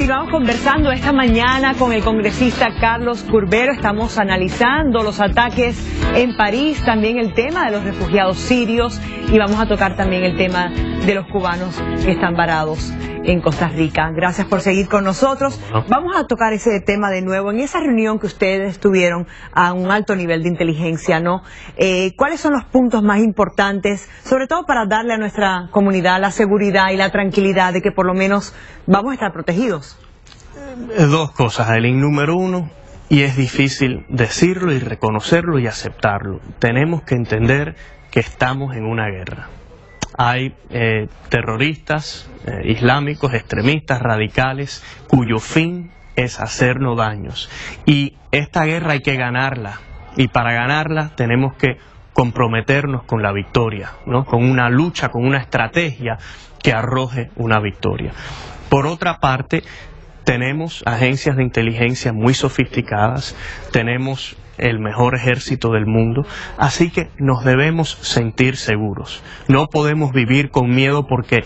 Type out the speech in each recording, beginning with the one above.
Continuamos conversando esta mañana con el congresista Carlos Curbero. Estamos analizando los ataques en París, también el tema de los refugiados sirios y vamos a tocar también el tema de los cubanos que están varados en Costa Rica. Gracias por seguir con nosotros. Vamos a tocar ese tema de nuevo. En esa reunión que ustedes tuvieron a un alto nivel de inteligencia, ¿no? ¿Cuáles son los puntos más importantes, sobre todo para darle a nuestra comunidad la seguridad y la tranquilidad de que por lo menos vamos a estar protegidos? Dos cosas, Aileen. Número uno, y es difícil decirlo y reconocerlo y aceptarlo, tenemos que entender que estamos en una guerra. Hay terroristas islámicos, extremistas, radicales, cuyo fin es hacernos daños. Y esta guerra hay que ganarla. Y para ganarla tenemos que comprometernos con la victoria, ¿no? Con una lucha, con una estrategia que arroje una victoria. Por otra parte, tenemos agencias de inteligencia muy sofisticadas, tenemos el mejor ejército del mundo, así que nos debemos sentir seguros. No podemos vivir con miedo porque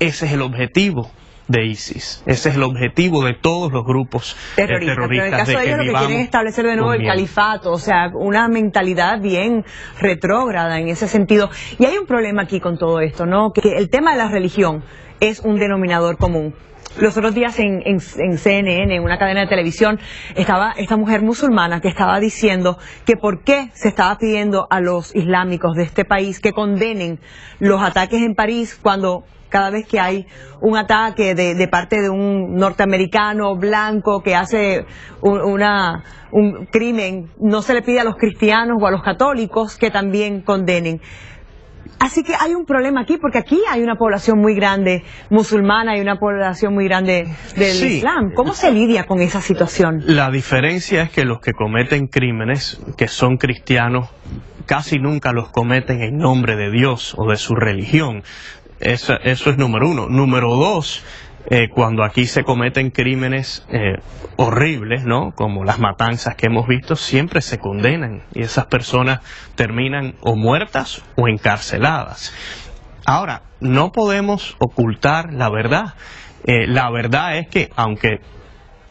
ese es el objetivo de ISIS, ese es el objetivo de todos los grupos terroristas. Pero en el caso de ellos lo que quieren es establecer de nuevo el califato, o sea, una mentalidad bien retrógrada en ese sentido. Y hay un problema aquí con todo esto, ¿no? Que el tema de la religión es un denominador común. Los otros días en CNN, en una cadena de televisión, estaba esta mujer musulmana que estaba diciendo que por qué se estaba pidiendo a los islámicos de este país que condenen los ataques en París cuando cada vez que hay un ataque de parte de un norteamericano blanco que hace un crimen, no se le pide a los cristianos o a los católicos que también condenen. Así que hay un problema aquí, porque aquí hay una población muy grande musulmana y una población muy grande del Islam. ¿Cómo se lidia con esa situación? La diferencia es que los que cometen crímenes, que son cristianos, casi nunca los cometen en nombre de Dios o de su religión. Eso es número uno. Número dos, cuando aquí se cometen crímenes horribles, ¿no? Como las matanzas que hemos visto, siempre se condenan y esas personas terminan o muertas o encarceladas. Ahora, no podemos ocultar la verdad. La verdad es que aunque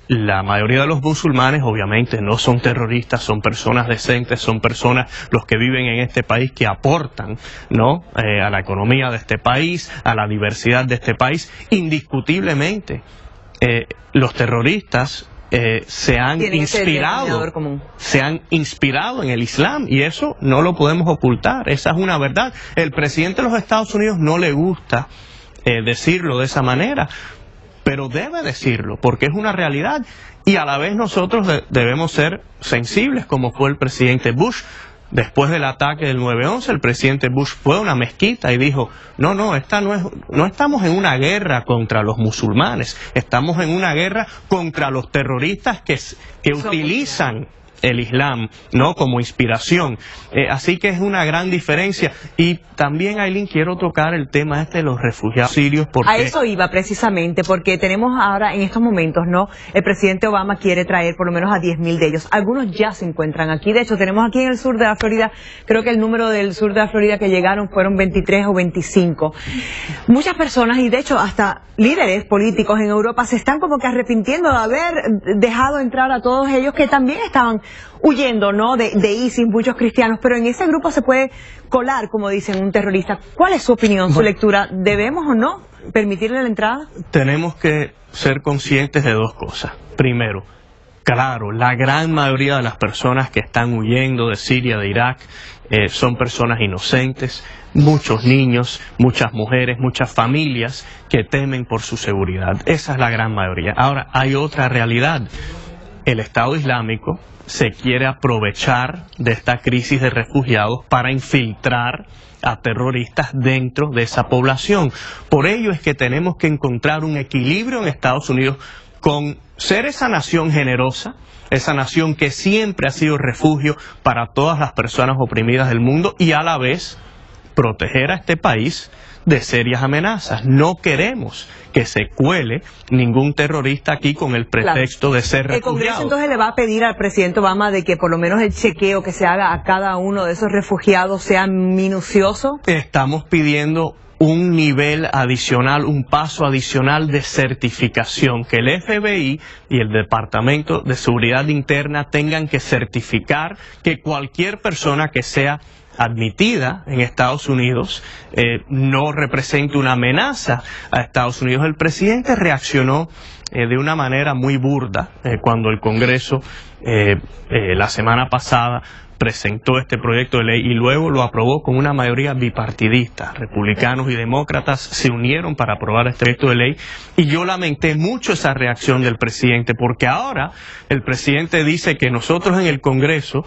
la mayoría de los musulmanes obviamente no son terroristas, son personas decentes, son personas los que viven en este país que aportan, ¿no? A la economía de este país, a la diversidad de este país. Indiscutiblemente, los terroristas se han inspirado en el Islam y eso no lo podemos ocultar, esa es una verdad. El presidente de los Estados Unidos no le gusta decirlo de esa manera, pero debe decirlo porque es una realidad y a la vez nosotros debemos ser sensibles como fue el presidente Bush. Después del ataque del 9/11, el presidente Bush fue a una mezquita y dijo, no estamos en una guerra contra los musulmanes, estamos en una guerra contra los terroristas que utilizan el Islam, ¿no? Como inspiración. Así que es una gran diferencia. Y también, Aileen, quiero tocar el tema de los refugiados sirios. Porque a eso iba precisamente, porque tenemos ahora en estos momentos, ¿no? El presidente Obama quiere traer por lo menos a 10.000 de ellos. Algunos ya se encuentran aquí. De hecho, tenemos aquí en el sur de la Florida, creo que el número del sur de la Florida que llegaron fueron 23 o 25. Muchas personas, y de hecho hasta líderes políticos en Europa se están como que arrepintiendo de haber dejado entrar a todos ellos que también estaban huyendo, ¿no? de ISIS, muchos cristianos, pero en ese grupo se puede colar, como dicen, un terrorista. ¿Cuál es su opinión, su lectura? ¿Debemos o no permitirle la entrada? Tenemos que ser conscientes de dos cosas. Primero, claro, la gran mayoría de las personas que están huyendo de Siria, de Irak, son personas inocentes, muchos niños, muchas mujeres, muchas familias que temen por su seguridad. Esa es la gran mayoría. Ahora, hay otra realidad. El Estado Islámico se quiere aprovechar de esta crisis de refugiados para infiltrar a terroristas dentro de esa población. Por ello es que tenemos que encontrar un equilibrio en Estados Unidos con ser esa nación generosa, esa nación que siempre ha sido refugio para todas las personas oprimidas del mundo y a la vez proteger a este país de serias amenazas. No queremos que se cuele ningún terrorista aquí con el pretexto de ser refugiado. ¿El Congreso entonces le va a pedir al presidente Obama de que por lo menos el chequeo que se haga a cada uno de esos refugiados sea minucioso? Estamos pidiendo un nivel adicional, un paso adicional de certificación, que el FBI y el Departamento de Seguridad Interna tengan que certificar que cualquier persona que sea admitida en Estados Unidos no represente una amenaza a Estados Unidos. El presidente reaccionó de una manera muy burda cuando el Congreso la semana pasada presentó este proyecto de ley y luego lo aprobó con una mayoría bipartidista. Republicanos y demócratas se unieron para aprobar este proyecto de ley y yo lamenté mucho esa reacción del presidente, porque ahora el presidente dice que nosotros en el Congreso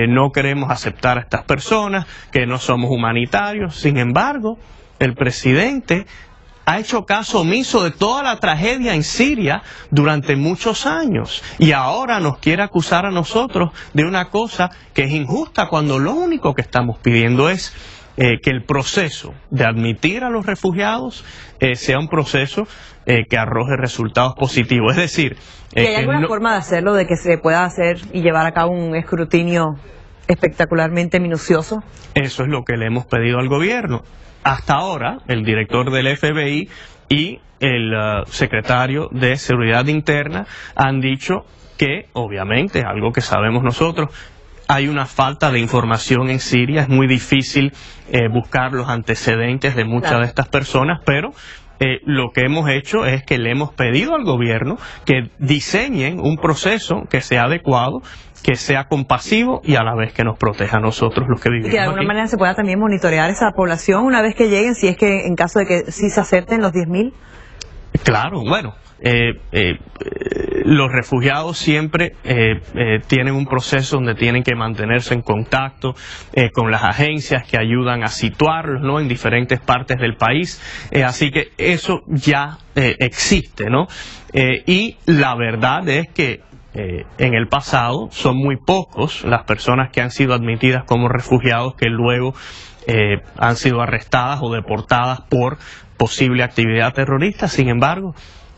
no queremos aceptar a estas personas, que no somos humanitarios. Sin embargo, el presidente ha hecho caso omiso de toda la tragedia en Siria durante muchos años y ahora nos quiere acusar a nosotros de una cosa que es injusta, cuando lo único que estamos pidiendo es que el proceso de admitir a los refugiados sea un proceso que arroje resultados positivos. Es decir, ¿y hay alguna forma de hacerlo, de que se pueda hacer y llevar a cabo un escrutinio espectacularmente minucioso? Eso es lo que le hemos pedido al gobierno. Hasta ahora, el director del FBI y el secretario de Seguridad Interna han dicho que, obviamente, algo que sabemos nosotros, hay una falta de información en Siria. Es muy difícil buscar los antecedentes de muchas de estas personas, pero lo que hemos hecho es que le hemos pedido al gobierno que diseñen un proceso que sea adecuado, que sea compasivo y a la vez que nos proteja a nosotros los que vivimos aquí. Y de alguna manera se pueda también monitorear esa población una vez que lleguen, si es que en caso de que sí se acepten los 10.000. Claro, bueno, los refugiados siempre tienen un proceso donde tienen que mantenerse en contacto con las agencias que ayudan a situarlos, ¿no?, en diferentes partes del país, así que eso ya existe, ¿no? Y la verdad es que en el pasado son muy pocos las personas que han sido admitidas como refugiados que luego han sido arrestadas o deportadas por posible actividad terrorista. Sin embargo,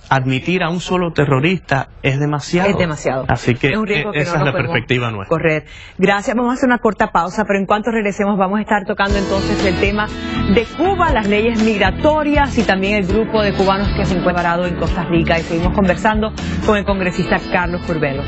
admitir a un solo terrorista es demasiado. Es demasiado. Así que, esa es la perspectiva nuestra. Correr. Gracias. Vamos a hacer una corta pausa, pero en cuanto regresemos vamos a estar tocando entonces el tema de Cuba, las leyes migratorias y también el grupo de cubanos que se encuentra varado en Costa Rica. Y seguimos conversando con el congresista Carlos Curbelo.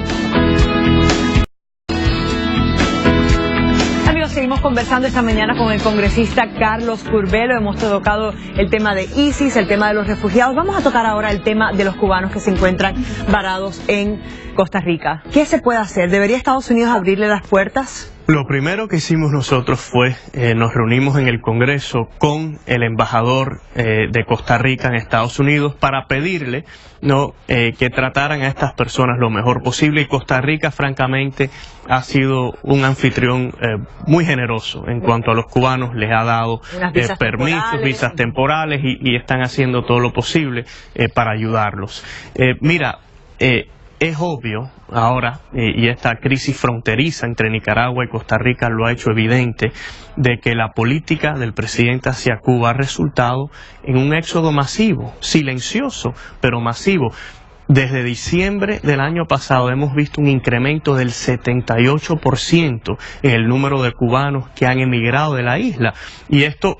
Seguimos conversando esta mañana con el congresista Carlos Curbelo. Hemos tocado el tema de ISIS, el tema de los refugiados. Vamos a tocar ahora el tema de los cubanos que se encuentran varados en Costa Rica. ¿Qué se puede hacer? ¿Debería Estados Unidos abrirle las puertas? Lo primero que hicimos nosotros fue, nos reunimos en el Congreso con el embajador de Costa Rica en Estados Unidos para pedirle que trataran a estas personas lo mejor posible, y Costa Rica francamente ha sido un anfitrión muy generoso en cuanto a los cubanos. Les ha dado permisos, visas temporales y están haciendo todo lo posible para ayudarlos. Es obvio ahora, y esta crisis fronteriza entre Nicaragua y Costa Rica lo ha hecho evidente, de que la política del presidente hacia Cuba ha resultado en un éxodo masivo, silencioso, pero masivo. Desde diciembre del año pasado hemos visto un incremento del 78% en el número de cubanos que han emigrado de la isla, y esto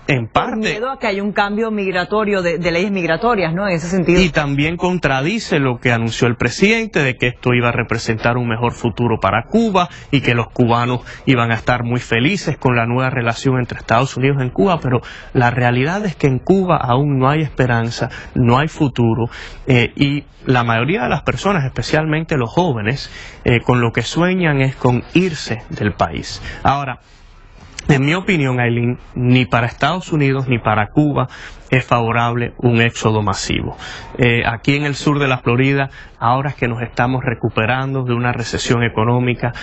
en parte, por miedo a que haya un cambio migratorio de leyes migratorias, ¿no?, en ese sentido. Y también contradice lo que anunció el presidente de que esto iba a representar un mejor futuro para Cuba y que los cubanos iban a estar muy felices con la nueva relación entre Estados Unidos y Cuba, pero la realidad es que en Cuba aún no hay esperanza, no hay futuro, y la mayoría de las personas, especialmente los jóvenes, con lo que sueñan es con irse del país. Ahora, en mi opinión, Aileen, ni para Estados Unidos ni para Cuba es favorable un éxodo masivo. Aquí en el sur de la Florida, ahora es que nos estamos recuperando de una recesión económica,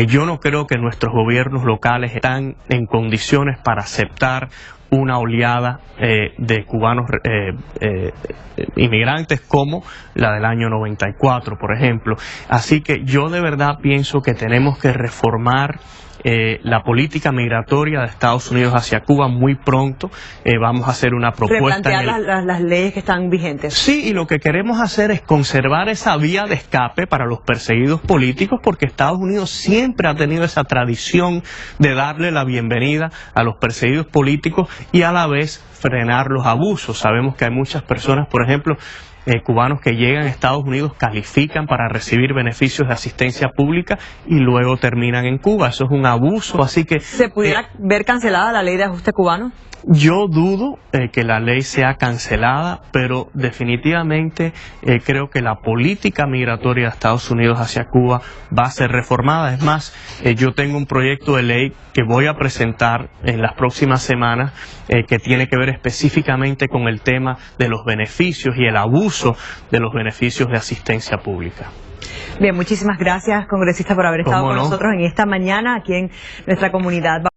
yo no creo que nuestros gobiernos locales están en condiciones para aceptar una oleada de cubanos inmigrantes como la del año 94, por ejemplo. Así que yo de verdad pienso que tenemos que reformar la política migratoria de Estados Unidos hacia Cuba muy pronto. Vamos a hacer una propuesta. Replantear las leyes que están vigentes. Sí, y lo que queremos hacer es conservar esa vía de escape para los perseguidos políticos, porque Estados Unidos siempre ha tenido esa tradición de darle la bienvenida a los perseguidos políticos y a la vez frenar los abusos. Sabemos que hay muchas personas, por ejemplo, cubanos que llegan a Estados Unidos, califican para recibir beneficios de asistencia pública y luego terminan en Cuba. Eso es un abuso, así que... ¿Se pudiera ver cancelada la ley de ajuste cubano? Yo dudo que la ley sea cancelada, pero definitivamente creo que la política migratoria de Estados Unidos hacia Cuba va a ser reformada. Es más, yo tengo un proyecto de ley que voy a presentar en las próximas semanas que tiene que ver específicamente con el tema de los beneficios y el abuso de los beneficios de asistencia pública. Bien, muchísimas gracias, congresista, por haber estado con nosotros en esta mañana aquí en nuestra comunidad.